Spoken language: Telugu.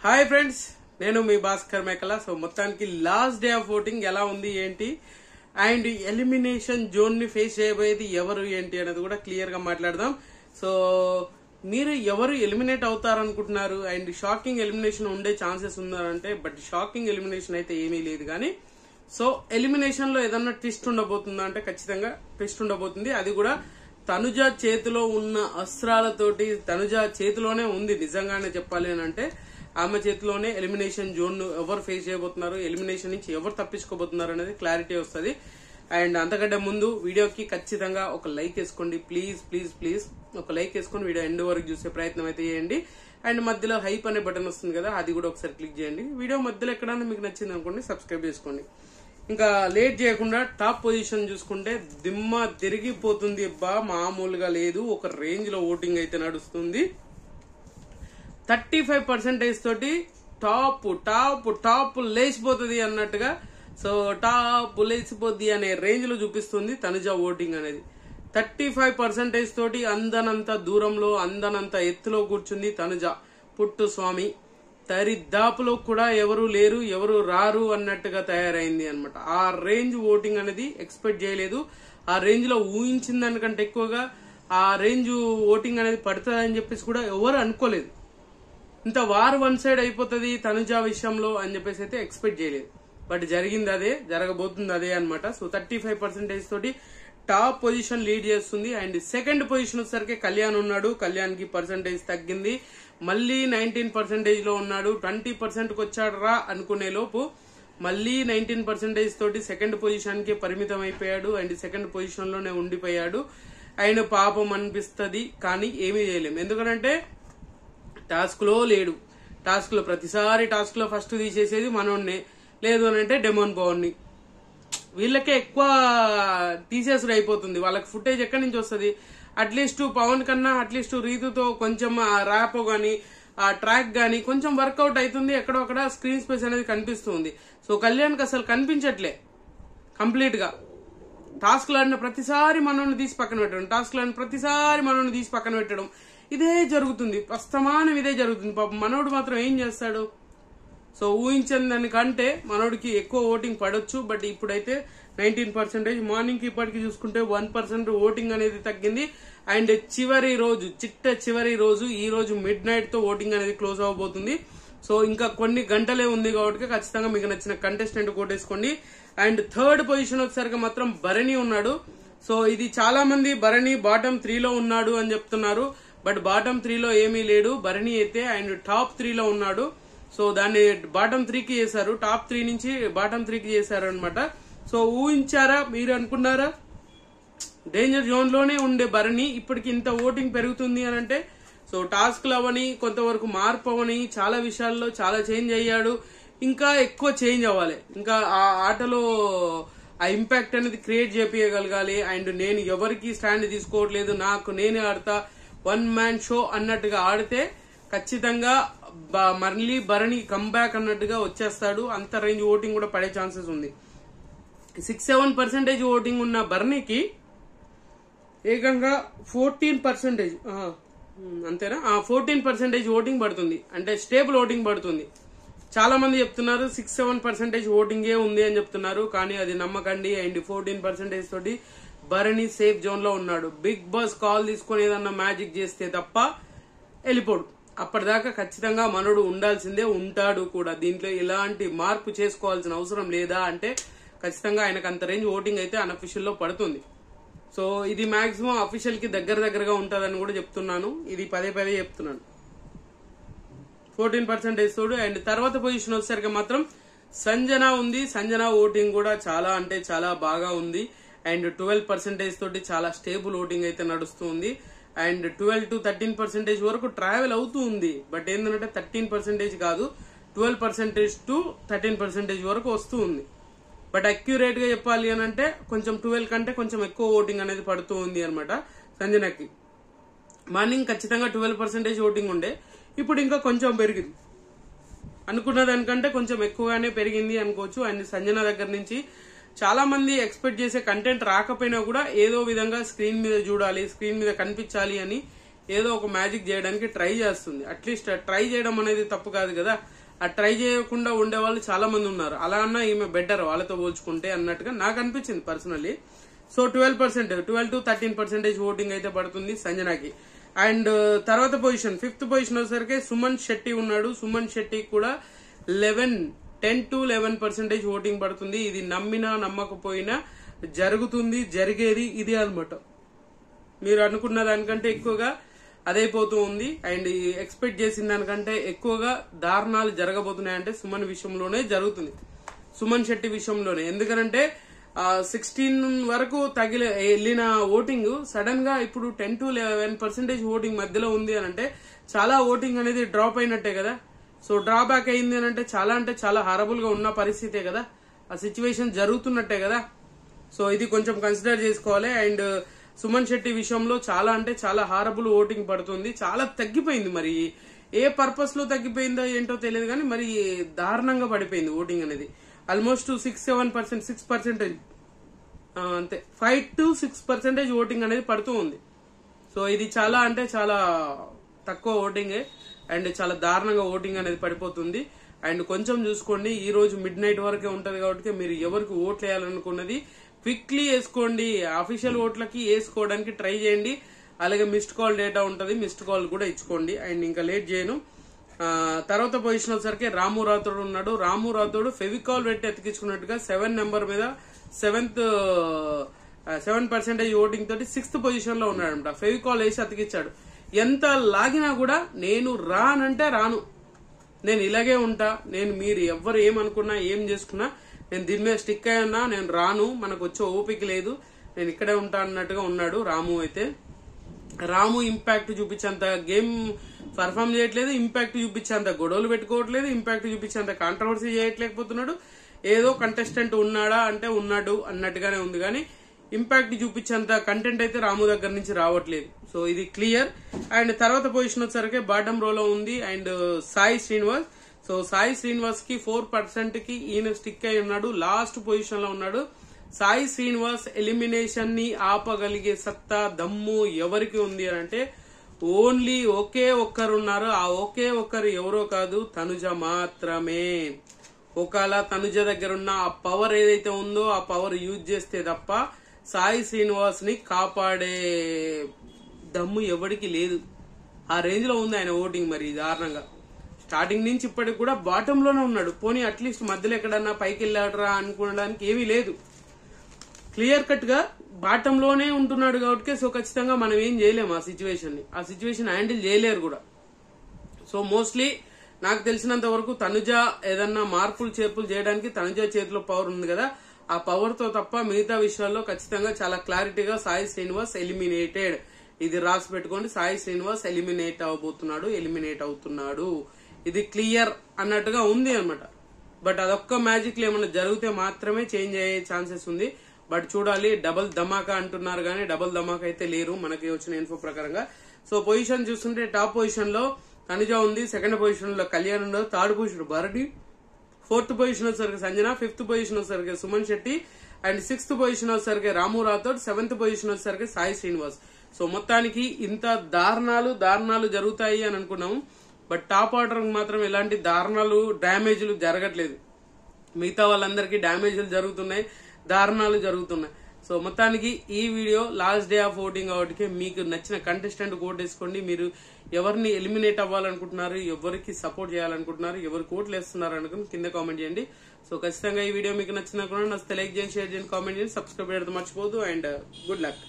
హాయ్ ఫ్రెండ్స్, నేను మీ భాస్కర్ మేకల. సో మొత్తానికి లాస్ట్ డే ఆఫ్ ఓటింగ్ ఎలా ఉంది ఏంటి అండ్ ఎలిమినేషన్ జోన్ ని ఫేస్ చేయబోయేది ఎవరు ఏంటి అనేది కూడా క్లియర్ గా మాట్లాడదాం. సో మీరు ఎవరు ఎలిమినేట్ అవుతారనుకుంటున్నారు అండ్ షాకింగ్ ఎలిమినేషన్ ఉండే ఛాన్సెస్ ఉన్నారంటే, బట్ షాకింగ్ ఎలిమినేషన్ అయితే ఏమీ లేదు. కానీ సో ఎలిమినేషన్ లో ఏదన్నా ట్విస్ట్ ఉండబోతుందా అంటే ఖచ్చితంగా ట్విస్ట్ ఉండబోతుంది. అది కూడా తనుజ చేతిలో ఉన్న అస్త్రాలతోటి, తనుజ చేతిలోనే ఉంది నిజంగానే చెప్పాలి అని అంటే. ఆమె చేతిలోనే ఎలిమినేషన్ జోన్ ను ఎవరు ఫేస్ చేయబోతున్నారు, ఎలిమినేషన్ నుంచి ఎవరు తప్పించుకోబోతున్నారు అనేది క్లారిటీ వస్తుంది. అండ్ అంతకంటే ముందు వీడియోకి ఖచ్చితంగా ఒక లైక్ వేసుకోండి. ప్లీజ్ ప్లీజ్ ప్లీజ్ ఒక లైక్ వేసుకొని వీడియో ఎండ్ వరకు చూసే ప్రయత్నం అయితే చేయండి. అండ్ మధ్యలో హైప్ అనే బటన్ వస్తుంది కదా, అది కూడా ఒకసారి క్లిక్ చేయండి. వీడియో మధ్యలో ఎక్కడైనా మీకు నచ్చింది అనుకోండి, సబ్స్క్రైబ్ చేసుకోండి. ఇంకా లేట్ చేయకుండా టాప్ పొజిషన్ చూసుకుంటే దిమ్మ తిరిగిపోతుంది. మామూలుగా లేదు, ఒక రేంజ్ లో ఓటింగ్ అయితే నడుస్తుంది. 35% తోటి టాప్ టాప్ టాప్ లేచిపోతుంది అన్నట్టుగా. సో టాప్ లేచిపోద్ది అనే రేంజ్ లో చూపిస్తుంది తనుజ ఓటింగ్ అనేది. 35% తోటి అందనంత దూరంలో, అందనంత ఎత్తులో కూర్చుంది తనుజ. పుట్టు స్వామి దరిదాపులో కూడా ఎవరు లేరు, ఎవరు రారు అన్నట్టుగా తయారైంది అనమాట. ఆ రేంజ్ ఓటింగ్ అనేది ఎక్స్పెక్ట్ చేయలేదు. ఆ రేంజ్ లో ఊహించిన దానికంటే ఎక్కువగా ఆ రేంజ్ ఓటింగ్ అనేది పడుతుందని చెప్పేసి కూడా ఎవరు అనుకోలేదు. ఇంత వార్ వన్ సైడ్ అయిపోతుంది తనుజ విషయంలో అని చెప్పేసి అయితే ఎక్స్పెక్ట్ చేయలేదు. బట్ జరిగింది అదే, జరగబోతుంది అదే అనమాట. సో 35% తోటి టాప్ పొజిషన్ లీడ్ చేస్తుంది. అండ్ సెకండ్ పొజిషన్ వచ్చేసరికి కళ్యాణ్ ఉన్నాడు. కళ్యాణ్ కి పర్సంటేజ్ తగ్గింది, మళ్ళీ 19% లో ఉన్నాడు. 20%కి వచ్చాడు రా అనుకునే లోపు మళ్ళీ 19% తోటి సెకండ్ పొజిషన్ కి పరిమితం అయిపోయాడు. అండ్ సెకండ్ పొజిషన్ లోనే ఉండిపోయాడు. ఆయన పాపం అనిపిస్తుంది, కానీ ఏమీ చేయలేము. ఎందుకంటే టాస్క్ లో లేడు. టాస్క్ లో ప్రతిసారి టాస్క్ లో ఫస్ట్ తీసేసేది మనోడినే, లేదు అని అంటే డెమోన్ పవన్ ని. వీళ్ళకే ఎక్కువ తీసేసుడు అయిపోతుంది. వాళ్ళకి ఫుటేజ్ ఎక్కడి నుంచి వస్తుంది? అట్లీస్ట్ పవన్ కన్నా అట్లీస్ట్ రీతుతో కొంచెం ఆ ర్యాప్ గానీ, ఆ ట్రాక్ గానీ కొంచెం వర్కౌట్ అవుతుంది. ఎక్కడో అక్కడ స్క్రీన్ స్పేస్ అనేది కనిపిస్తుంది. సో కళ్యాణ్కి అసలు కనిపించట్లే కంప్లీట్ గా. టాస్క్ లో ఆడిన ప్రతిసారి మనోడిని తీసి పక్కన పెట్టడం, టాస్క్ లో ఆడిన ప్రతిసారి మనోడిని తీసి పక్కన పెట్టడం, ఇదే జరుగుతుంది. ప్రస్తమానం ఇదే జరుగుతుంది. పాపం మనోడు మాత్రం ఏం చేస్తాడు? సో ఊహించిన దానికంటే మనోడికి ఎక్కువ ఓటింగ్ పడొచ్చు. బట్ ఇప్పుడైతే 19%, మార్నింగ్ కి ఇప్పటికి చూసుకుంటే 1% ఓటింగ్ అనేది తగ్గింది. అండ్ చివరి రోజు, చివరి రోజు ఈ రోజు మిడ్ నైట్ తో ఓటింగ్ అనేది క్లోజ్ అవబోతుంది. సో ఇంకా కొన్ని గంటలే ఉంది కాబట్టి ఖచ్చితంగా మీకు నచ్చిన కంటెస్టెంట్ కోటేసుకోండి. అండ్ థర్డ్ పొజిషన్ వచ్చేసరికి మాత్రం భరణి ఉన్నాడు. సో ఇది చాలా మంది భరణి బాటమ్ 3 లో ఉన్నాడు అని చెప్తున్నారు. బట్ బాటమ్ 3 లో ఏమీ లేడు భరణి అయితే. అండ్ టాప్ 3 లో ఉన్నాడు. సో దాన్ని బాటమ్ 3 కి చేశారు, టాప్ 3 నుంచి బాటమ్ 3 కి చేశారు అనమాట. సో ఊహించారా? మీరు అనుకున్నారా డేంజర్ జోన్ లోనే ఉండే భరణి ఇప్పటికి ఇంత ఓటింగ్ పెరుగుతుంది అని అంటే? సో టాస్క్ అవని, కొంతవరకు మార్పు అవని, చాలా విషయాల్లో చాలా చేంజ్ అయ్యాడు. ఇంకా ఎక్కువ చేంజ్ అవ్వాలి. ఇంకా ఆ ఆటలో ఆ ఇంపాక్ట్ అనేది క్రియేట్ చేపించగలగాలి. అండ్ నేను ఎవరికి స్టాండ్ తీసుకోవట్లేదు, నాకు నేనే ఆడతా, వన్ మ్యాన్ షో అన్నట్టుగా ఆడితే ఖచ్చితంగా మళ్ళీ భరణి కంబ్యాక్ అన్నట్టుగా వచ్చేస్తాడు. అంత రేంజ్ ఓటింగ్ కూడా పడే ఛాన్సెస్ ఉంది. 6-7% ఓటింగ్ ఉన్న భరణికి ఏకంగా 14%, అంతేనా, 14% ఓటింగ్ పడుతుంది. అంటే స్టేబుల్ ఓటింగ్ పడుతుంది. చాలా మంది చెప్తున్నారు 6-7% ఓటింగే ఉంది అని చెప్తున్నారు, కానీ అది నమ్మకండి. అండ్ 14% తోటి భరణి సేఫ్ జోన్ లో ఉన్నాడు. బిగ్ బాస్ కాల్ తీసుకొని ఏదన్నా మ్యాజిక్ చేస్తే తప్ప వెళ్ళిపోడు. అప్పటిదాకా ఖచ్చితంగా మనోడు ఉండాల్సిందే, ఉంటాడు కూడా. దీంట్లో ఎలాంటి మార్పు చేసుకోవాల్సిన అవసరం లేదా అంటే ఖచ్చితంగా ఆయనకు అంత రేంజ్ ఓటింగ్ అయితే అన్అఫిషియల్ లో పడుతుంది. సో ఇది మాక్సిమం అఫీషియల్ కి దగ్గరగా ఉంటుందని కూడా చెప్తున్నాను. ఇది పదే చెప్తున్నాను. 14% తోడు. అండ్ తర్వాత పొజిషన్ వచ్చేసరికి మాత్రం సంజన ఉంది. సంజన ఓటింగ్ కూడా చాలా అంటే చాలా బాగా ఉంది. అండ్ 12% తోటి చాలా స్టేబుల్ ఓటింగ్ అయితే నడుస్తుంది. అండ్ 12 to 13% వరకు ట్రావెల్ అవుతూ ఉంది. బట్ ఏంటంటే 13% కాదు, 12% to 13% వరకు వస్తూ ఉంది. బట్ అక్యురేట్ గా చెప్పాలి అని అంటే కొంచెం 12 కంటే కొంచెం ఎక్కువ ఓటింగ్ అనేది పడుతూ ఉంది అనమాట సంజనకి. మార్నింగ్ ఖచ్చితంగా 12% ఓటింగ్ ఉండే, ఇప్పుడు ఇంకా కొంచెం పెరిగింది. అనుకున్న దానికంటే కొంచెం ఎక్కువగానే పెరిగింది అనుకోవచ్చు. అండ్ సంజన దగ్గర నుంచి చాలా మంది ఎక్స్పెక్ట్ చేసే కంటెంట్ రాకపోయినా కూడా ఏదో విధంగా స్క్రీన్ మీద చూడాలి, స్క్రీన్ మీద కనిపించాలి అని ఏదో ఒక మ్యాజిక్ చేయడానికి ట్రై చేస్తుంది. అట్లీస్ట్ ట్రై చేయడం అనేది తప్పు కాదు కదా, ఆ ట్రై చేయకుండా ఉండే వాళ్ళు చాలా మంది ఉన్నారు. అలా అన్నా ఈమె బెటర్ వాళ్ళతో పోల్చుకుంటే అన్నట్టుగా నాకు అనిపించింది పర్సనల్లీ. సో 12% 12 to 13% ఓటింగ్ అయితే పడుతుంది సంజనాకి. అండ్ తర్వాత పొజిషన్ 5th పొజిషన్ వచ్చేసరికి సుమన్ శెట్టి ఉన్నాడు. సుమన్ శెట్టి కూడా 10 to 11% ఓటింగ్ పడుతుంది. ఇది నమ్మినా నమ్మకపోయినా జరుగుతుంది, జరిగేది ఇదే అనమాట. మీరు అనుకున్న దానికంటే ఎక్కువగా అదైపోతూ ఉంది. అండ్ ఎక్స్పెక్ట్ చేసిన దానికంటే ఎక్కువగా దారుణాలు జరగబోతున్నాయంటే సుమన్ విషయంలోనే జరుగుతుంది, సుమన్ శెట్టి విషయంలోనే. ఎందుకంటే 16 వరకు వెళ్ళిన ఓటింగ్ సడన్ గా ఇప్పుడు 10 to 11% ఓటింగ్ మధ్యలో ఉంది అని అంటే చాలా ఓటింగ్ అనేది డ్రాప్ అయినట్టే కదా. సో డ్రా బ్యాక్ అయింది అని అంటే చాలా హారబుల్ గా ఉన్న పరిస్థితే కదా, ఆ సిచ్యువేషన్ జరుగుతున్నట్టే కదా. సో ఇది కొంచెం కన్సిడర్ చేసుకోవాలి. అండ్ సుమన్ శెట్టి విషయంలో చాలా హారబుల్ ఓటింగ్ పడుతుంది, చాలా తగ్గిపోయింది. మరి ఏ పర్పస్ లో తగ్గిపోయిందో ఏంటో తెలియదు కానీ మరి దారుణంగా పడిపోయింది ఓటింగ్ అనేది. ఆల్మోస్ట్ 6% అంతే, 5 to 6% ఓటింగ్ అనేది పడుతూ ఉంది. సో ఇది చాలా తక్కువ ఓటింగే అండ్ చాలా దారుణంగా ఓటింగ్ అనేది పడిపోతుంది. అండ్ కొంచెం చూసుకోండి, ఈ రోజు మిడ్ నైట్ వరకే ఉంటది కాబట్టి మీరు ఎవరికి ఓట్లు వేయాలనుకున్నది క్విక్లీ వేసుకోండి. అఫీషియల్ ఓట్లకి వేసుకోవడానికి ట్రై చేయండి. అలాగే మిస్డ్ కాల్ డేటా ఉంటది, మిస్డ్ కాల్ కూడా ఇచ్చుకోండి. అండ్ ఇంకా లేట్ చేయను. తర్వాత పొజిషన్ వచ్చేసరికి రాము రాథోడ్ ఉన్నాడు. రాము రాథోడ్ ఫెవికాల్ పెట్టి ఎత్తికించుకున్నట్టుగా 7 నెంబర్ మీద 7% ఓటింగ్ తోటి 6th పొజిషన్ లో ఉన్నాడనమాట. ఫెవికాల్ వేసి అతికిచ్చాడు. ఎంత లాగినా కూడా నేను రానంటే రాను, నేను ఇలాగే ఉంటా, నేను మీరు ఎవరు ఏమనుకున్నా ఏం చేసుకున్నా నేను దీని మీద స్టిక్ అయి ఉన్నా, నేను రాను, మనకు వచ్చే ఓపిక లేదు, నేను ఇక్కడే ఉంటా అన్నట్టుగా ఉన్నాడు రాము. అయితే రాము ఇంపాక్ట్ చూపించేంత గేమ్ పర్ఫామ్ చేయట్లేదు, ఇంపాక్ట్ చూపించేంత గొడవలు పెట్టుకోవట్లేదు, ఇంపాక్ట్ చూపించేంత కాంట్రవర్సీ చేయట్లేకపోతున్నాడు. ఏదో కంటెస్టెంట్ ఉన్నాడా అంటే ఉన్నాడు అన్నట్టుగానే ఉంది కానీ ఇంపాక్ట్ చూపించేంత కంటెంట్ అయితే రాము దగ్గర నుంచి రావట్లేదు. సో ఇది క్లియర్. అండ్ తర్వాత పొజిషన్ వచ్చేసరికి బాటమ్ రోలో ఉంది అండ్ సాయి శ్రీనివాస్. సో సాయి శ్రీనివాస్ కి 4% కి ఈయన స్టిక్ అయి ఉన్నాడు, లాస్ట్ పొజిషన్ లో ఉన్నాడు. సాయి శ్రీనివాస్ ఎలిమినేషన్ ని ఆపగలిగే సత్తా దమ్ము ఎవరికి ఉంది అని అంటే ఓన్లీ ఒకే ఒక్కరు ఉన్నారు. ఆ ఒకే ఒక్కరు ఎవరో కాదు, తనుజ మాత్రమే. ఒకవేళ తనుజ దగ్గర ఉన్న ఆ పవర్ ఏదైతే ఉందో ఆ పవర్ యూజ్ చేస్తే తప్ప సాయి శ్రీనివాస్ ని కాపాడే దమ్ము ఎవరికి లేదు. ఆ రేంజ్ లో ఉంది ఆయన ఓటింగ్. మరి దారుణంగా స్టార్టింగ్ నుంచి ఇప్పటికి కూడా బాటమ్ లోనే ఉన్నాడు. పోనీ అట్లీస్ట్ మధ్యలో ఎక్కడన్నా పైకి వెళ్ళాడరా అనుకోవడానికి ఏమీ లేదు. క్లియర్ కట్ గా బాటమ్ లోనే ఉంటున్నాడు కాబట్టి సో ఖచ్చితంగా మనం ఏం చేయలేము ఆ సిచ్యువేషన్ ని. ఆ సిచ్యువేషన్ హ్యాండిల్ చేయలేరు కూడా. సో మోస్ట్లీ నాకు తెలిసినంత వరకు తనుజ ఏదన్నా మార్పులు చేర్పులు చేయడానికి తనుజ చేతిలో పవర్ ఉంది కదా, ఆ పవర్ తో తప్ప మిగతా విషయాల్లో ఖచ్చితంగా చాలా క్లారిటీగా సాయి శ్రీనివాస్ ఎలిమినేటెడ్. ఇది రాసి పెట్టుకోండి, సాయి శ్రీనివాస్ ఎలిమినేట్ అవుతున్నాడు. ఇది క్లియర్ అన్నట్టుగా ఉంది అనమాట. బట్ అదొక్క మ్యాజిక్ ఏమన్నా జరిగితే మాత్రమే చేంజ్ అయ్యే ఛాన్సెస్ ఉంది. బట్ చూడాలి. డబుల్ ధమాకా అంటున్నారు కానీ డబుల్ ధమాకా అయితే లేరు మనకి వచ్చిన ఇన్ఫో ప్రకారంగా. సో పొజిషన్ చూస్తుంటే టాప్ పొజిషన్ లో తనుజ ఉంది, 2nd పొజిషన్ లో కళ్యాణ్ ఉండదు, 3rd position Bharani, 4th position వచ్చేసరికి సంజన, 5th పొజిషన్ వచ్చేసరికి Suman Shetty and 6th position వచ్చేసరికి రాము రాథోడ్, 7th పొజిషన్ వచ్చేసరికి సాయి శ్రీనివాస్. సో మొత్తానికి ఇంత దారుణాలు జరుగుతాయి అని అనుకున్నాము. బట్ టాప్ ఆర్డర్ మాత్రం ఎలాంటి దారుణాలు డ్యామేజ్లు జరగట్లేదు. మిగతా వాళ్ళందరికీ డ్యామేజ్లు జరుగుతున్నాయి, దారుణాలు జరుగుతున్నాయి. సో మొత్తానికి ఈ video last day of voting కాబట్టి మీకు నచ్చిన కంటెస్టెంట్ ఓట్ వేసుకోండి. మీరు ఎవరిని ఎలిమినేట్ అవ్వాలనుకుంటున్నారు, ఎవరికి సపోర్ట్ చేయాలనుకుంటున్నారు, ఎవరికి ఓట్లు వేస్తున్నారు అనుకుని కింద కామెంట్ చేయండి. సో ఖచ్చితంగా ఈ వీడియో మీకు నచ్చినప్పుడు నచ్చితే లైక్ చేయండి, షేర్ చేయండి, కామెంట్ చేయండి, సబ్స్క్రైబ్ చేయడం మర్చిపోదు. And good luck.